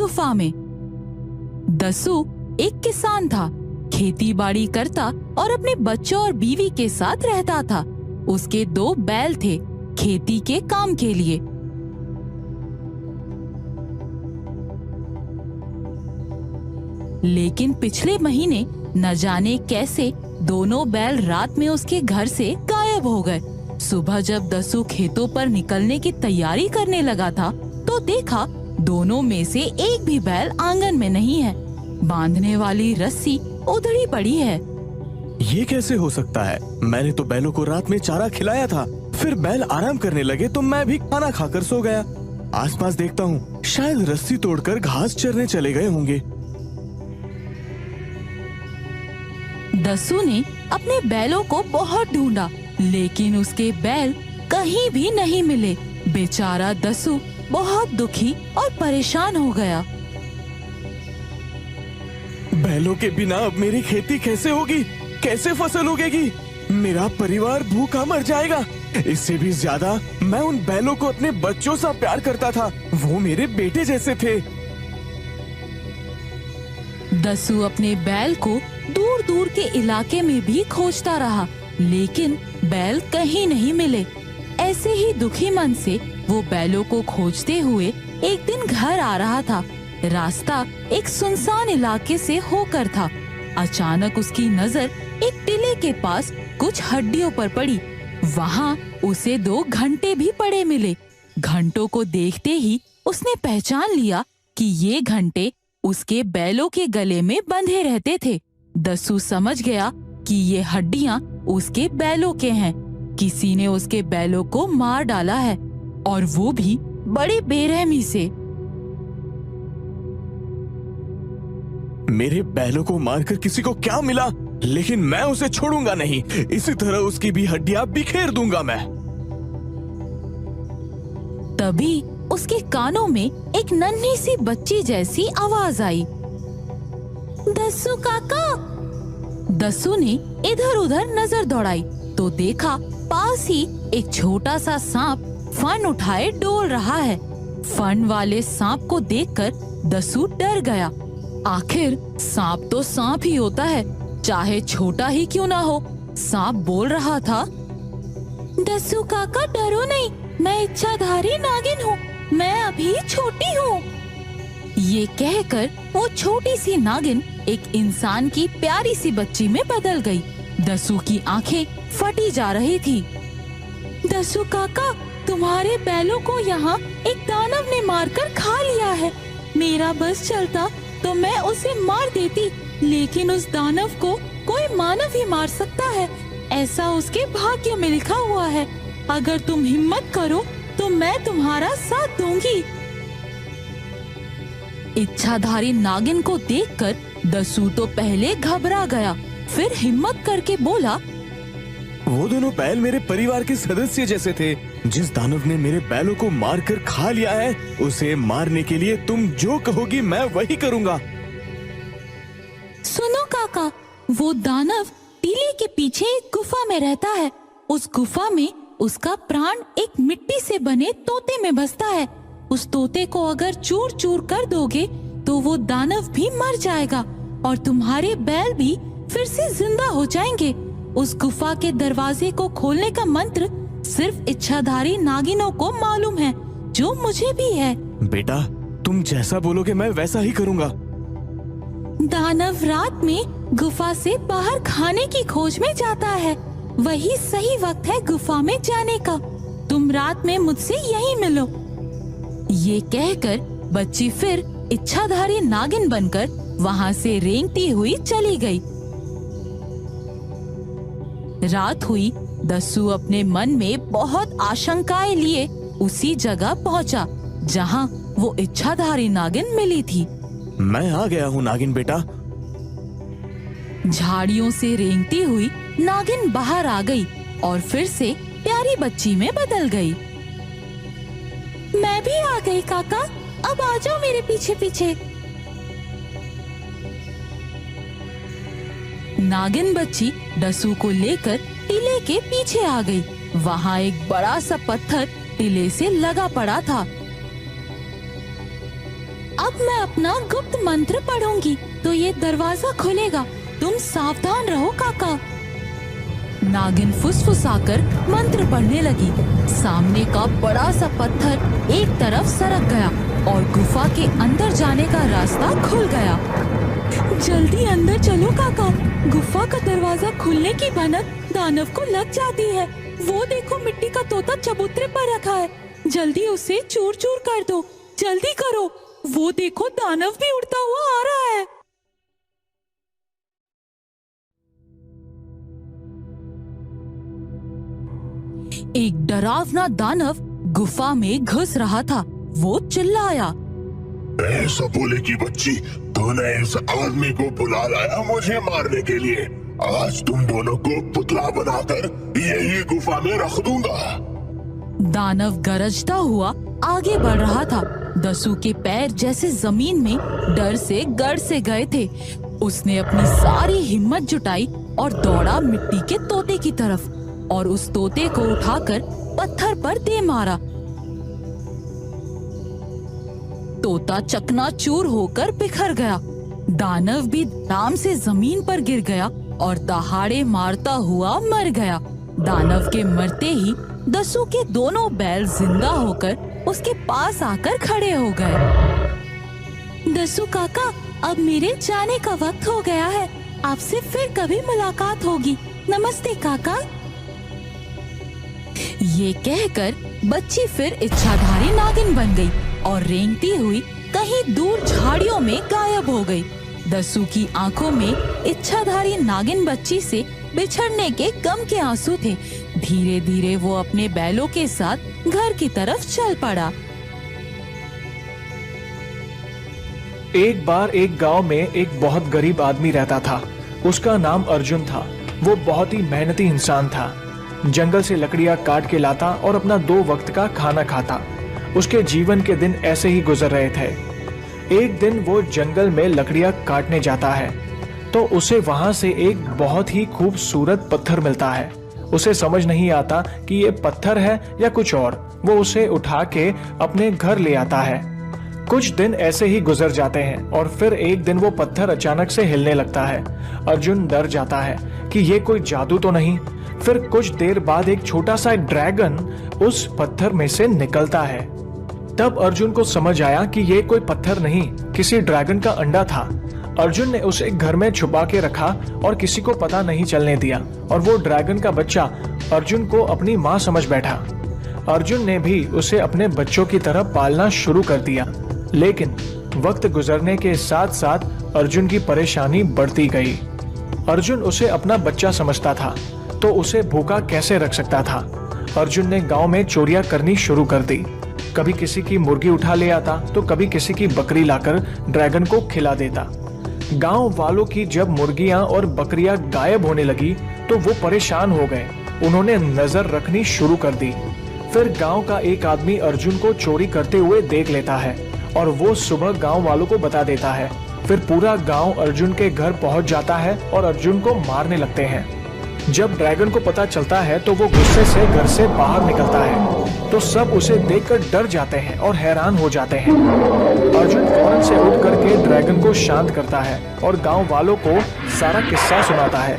गुफा में। दस्सू एक किसान था, खेती बाड़ी करता और अपने बच्चों और बीवी के साथ रहता था। उसके 2 बैल थे खेती के काम के लिए। लेकिन पिछले महीने न जाने कैसे दोनों बैल रात में उसके घर से गायब हो गए। सुबह जब दस्सू खेतों पर निकलने की तैयारी करने लगा था तो देखा दोनों में से एक भी बैल आंगन में नहीं है। बांधने वाली रस्सी उधड़ी पड़ी है। ये कैसे हो सकता है? मैंने तो बैलों को रात में चारा खिलाया था, फिर बैल आराम करने लगे तो मैं भी खाना खाकर सो गया। आसपास देखता हूँ, शायद रस्सी तोड़कर घास चरने चले गए होंगे। दस्सू ने अपने बैलों को बहुत ढूंढा, लेकिन उसके बैल कहीं भी नहीं मिले। बेचारा दस्सू बहुत दुखी और परेशान हो गया। बैलों के बिना अब मेरी खेती कैसे होगी? कैसे फसल उगेगी? मेरा परिवार भूखा मर जाएगा। इससे भी ज्यादा मैं उन बैलों को अपने बच्चों सा प्यार करता था। वो मेरे बेटे जैसे थे। दस्सू अपने बैल को दूर दूर के इलाके में भी खोजता रहा, लेकिन बैल कहीं नहीं मिले। ऐसे ही दुखी मन से वो बैलों को खोजते हुए एक दिन घर आ रहा था। रास्ता एक सुनसान इलाके से होकर था। अचानक उसकी नजर एक टीले के पास कुछ हड्डियों पर पड़ी। वहाँ उसे 2 घंटे भी पड़े मिले। घंटों को देखते ही उसने पहचान लिया कि ये घंटे उसके बैलों के गले में बंधे रहते थे। दस्सू समझ गया कि ये हड्डियां उसके बैलों के हैं। किसी ने उसके बैलों को मार डाला है, और वो भी बड़ी बेरहमी से। मेरे बैलों को मारकर किसी को क्या मिला? लेकिन मैं उसे छोड़ूंगा नहीं। इसी तरह उसकी भी हड्डियां बिखेर दूंगा मैं। तभी उसके कानों में एक नन्ही सी बच्ची जैसी आवाज आई। दस्सू काका। दस्सू ने इधर उधर नजर दौड़ाई तो देखा पास ही एक छोटा सा सांप फन उठाए डोल रहा है। फन वाले सांप को देखकर दस्सू डर गया। आखिर सांप तो सांप ही होता है, चाहे छोटा ही क्यों ना हो। सांप बोल रहा था, दस्सू काका डरो नहीं, मैं इच्छाधारी नागिन हूँ, मैं अभी छोटी हूँ। ये कहकर वो छोटी सी नागिन एक इंसान की प्यारी सी बच्ची में बदल गई। दस्सू की आंखें फटी जा रही थी। दस्सू काका, तुम्हारे बैलों को यहाँ एक दानव ने मारकर खा लिया है। मेरा बस चलता तो मैं उसे मार देती, लेकिन उस दानव को कोई मानव ही मार सकता है, ऐसा उसके भाग्य में लिखा हुआ है। अगर तुम हिम्मत करो तो मैं तुम्हारा साथ दूंगी। इच्छाधारी नागिन को देखकर दस्सू तो पहले घबरा गया, फिर हिम्मत करके बोला, वो दोनों बैल मेरे परिवार के सदस्य जैसे थे। जिस दानव ने मेरे बैलों को मारकर खा लिया है, उसे मारने के लिए तुम जो कहोगी मैं वही करूंगा। सुनो काका, वो दानव टीले के पीछे एक गुफा में रहता है। उस गुफा में उसका प्राण एक मिट्टी से बने तोते में बसता है। उस तोते को अगर चूर चूर कर दोगे तो वो दानव भी मर जाएगा और तुम्हारे बैल भी फिर से जिंदा हो जाएंगे। उस गुफा के दरवाजे को खोलने का मंत्र सिर्फ इच्छाधारी नागिनों को मालूम है, जो मुझे भी है। बेटा, तुम जैसा बोलोगे मैं वैसा ही करूंगा। दानव रात में गुफा से बाहर खाने की खोज में जाता है। वही सही वक्त है गुफा में जाने का। तुम रात में मुझसे यहीं मिलो। ये कहकर बच्ची फिर इच्छाधारी नागिन बनकर वहाँ से रेंगती हुई चली गई। रात हुई। दस्सू अपने मन में बहुत आशंकाएं लिए उसी जगह पहुँचा जहाँ वो इच्छाधारी नागिन मिली थी। मैं आ गया हूँ नागिन बेटा। झाड़ियों से रेंगती हुई नागिन बाहर आ गई और फिर से प्यारी बच्ची में बदल गई। मैं भी आ गई काका, अब आ जाओ मेरे पीछे पीछे। नागिन बच्ची दस्सू को लेकर टीले के पीछे आ गई। वहाँ एक बड़ा सा पत्थर टीले से लगा पड़ा था। अब मैं अपना गुप्त मंत्र पढ़ूंगी तो ये दरवाजा खुलेगा। तुम सावधान रहो काका। नागिन फुसफुसाकर मंत्र पढ़ने लगी। सामने का बड़ा सा पत्थर एक तरफ सरक गया और गुफा के अंदर जाने का रास्ता खुल गया। जल्दी अंदर चलो काका, गुफा का दरवाजा खुलने की भनक दानव को लग जाती है। वो देखो मिट्टी का तोता चबूतरे पर रखा है, जल्दी उसे चूर चूर कर दो, जल्दी करो। वो देखो दानव भी उड़ता हुआ आ रहा है। एक डरावना दानव गुफा में घुस रहा था। वो चिल्लाया, ए सपोले की बच्ची, तूने इस आदमी को बुला लाया मुझे मारने के लिए। आज तुम दोनों को पुतला बनाकर यही गुफा में रख दूंगा। दानव गरजता हुआ आगे बढ़ रहा था। दसू के पैर जैसे जमीन में डर से गड़ से गए थे। उसने अपनी सारी हिम्मत जुटाई और दौड़ा मिट्टी के तोते की तरफ और उस तोते को उठाकर पत्थर पर दे मारा। तोता चकनाचूर होकर बिखर गया। दानव भी धड़ाम से जमीन पर गिर गया और दहाड़े मारता हुआ मर गया। दानव के मरते ही दसू के दोनों बैल जिंदा होकर उसके पास आकर खड़े हो गए। दसू काका, अब मेरे जाने का वक्त हो गया है। आपसे फिर कभी मुलाकात होगी। नमस्ते काका। ये कहकर बच्ची फिर इच्छाधारी नागिन बन गई और रेंगती हुई कहीं दूर झाड़ियों में गायब हो गई। दसू की आंखों में इच्छाधारी नागिन बच्ची से बिछड़ने के गम के आंसू थे। धीरे धीरे वो अपने बैलों के साथ घर की तरफ चल पड़ा। एक बार एक गांव में एक बहुत गरीब आदमी रहता था। उसका नाम अर्जुन था। वो बहुत ही मेहनती इंसान था। जंगल से लकड़ियां काट के लाता और अपना 2 वक्त का खाना खाता। उसके जीवन के दिन ऐसे ही गुजर रहे थे। एक दिन वो जंगल में लकड़ियां काटने जाता है तो उसे वहां से एक बहुत ही खूबसूरत पत्थर मिलता है। उसे समझ नहीं आता कि ये पत्थर है या कुछ और। वो उसे उठा के अपने घर ले आता है। कुछ दिन ऐसे ही गुजर जाते हैं और फिर एक दिन वो पत्थर अचानक से हिलने लगता है। अर्जुन डर जाता है कि ये कोई जादू तो नहीं। फिर कुछ देर बाद एक छोटा सा ड्रैगन उस पत्थर में से निकलता है। तब अर्जुन को समझ आया कि ये कोई पत्थर नहीं, किसी ड्रैगन का अंडा था। अर्जुन ने उसे घर में छुपा के रखा और किसी को पता नहीं चलने दिया और वो ड्रैगन का बच्चा अर्जुन को अपनी माँ समझ बैठा। अर्जुन ने भी उसे अपने बच्चों की तरह पालना शुरू कर दिया। लेकिन वक्त गुजरने के साथ साथ अर्जुन की परेशानी बढ़ती गई। अर्जुन उसे अपना बच्चा समझता था तो उसे भूखा कैसे रख सकता था। अर्जुन ने गांव में चोरियां करनी शुरू कर दी। कभी किसी की मुर्गी उठा ले आता तो कभी किसी की बकरी लाकर ड्रैगन को खिला देता। गांव वालों की जब मुर्गियां और बकरियां गायब होने लगी तो वो परेशान हो गए। उन्होंने नजर रखनी शुरू कर दी। फिर गांव का एक आदमी अर्जुन को चोरी करते हुए देख लेता है और वो सुबह गांव वालों को बता देता है। फिर पूरा गांव अर्जुन के घर पहुंच जाता है और अर्जुन को मारने लगते हैं। जब ड्रैगन को पता चलता है तो वो गुस्से से घर से बाहर निकलता है तो सब उसे देखकर डर जाते हैं और हैरान हो जाते हैं। अर्जुन फौरन से उठ करके ड्रैगन को शांत करता है और गांव वालों को सारा किस्सा सुनाता है।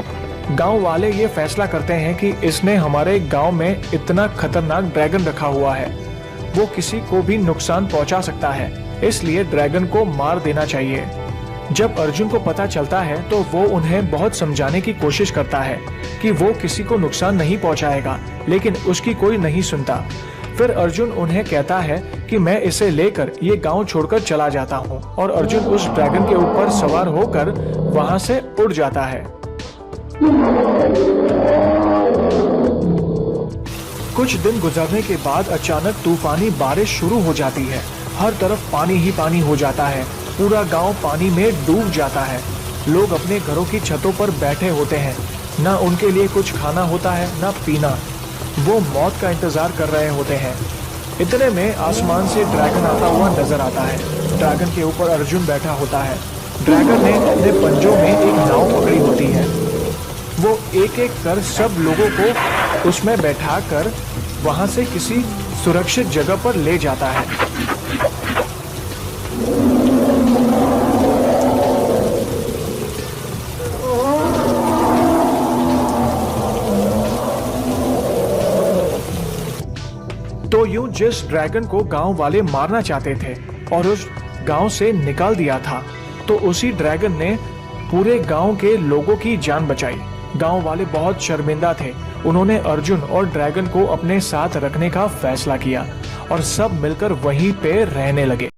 गांव वाले ये फैसला करते हैं कि इसने हमारे गांव में इतना खतरनाक ड्रैगन रखा हुआ है, वो किसी को भी नुकसान पहुंचा सकता है, इसलिए ड्रैगन को मार देना चाहिए। जब अर्जुन को पता चलता है तो वो उन्हें बहुत समझाने की कोशिश करता है कि वो किसी को नुकसान नहीं पहुंचाएगा, लेकिन उसकी कोई नहीं सुनता। फिर अर्जुन उन्हें कहता है कि मैं इसे लेकर ये गांव छोड़कर चला जाता हूँ और अर्जुन उस ड्रैगन के ऊपर सवार होकर वहां से उड़ जाता है। कुछ दिन गुजरने के बाद अचानक तूफानी बारिश शुरू हो जाती है। हर तरफ पानी ही पानी हो जाता है। पूरा गांव पानी में डूब जाता है। लोग अपने घरों की छतों पर बैठे होते हैं। ना उनके लिए कुछ खाना होता है ना पीना। वो मौत का इंतजार कर रहे होते हैं। इतने में आसमान से ड्रैगन आता हुआ नजर आता है। ड्रैगन के ऊपर अर्जुन बैठा होता है। ड्रैगन ने अपने पंजों में एक नाव पकड़ी होती है। वो एक एक कर सब लोगों को उसमें बैठाकर वहां से किसी सुरक्षित जगह पर ले जाता है। तो यूं जिस ड्रैगन को गांव वाले मारना चाहते थे और उस गांव से निकाल दिया था, तो उसी ड्रैगन ने पूरे गांव के लोगों की जान बचाई। गांव वाले बहुत शर्मिंदा थे। उन्होंने अर्जुन और ड्रैगन को अपने साथ रखने का फैसला किया और सब मिलकर वहीं पे रहने लगे।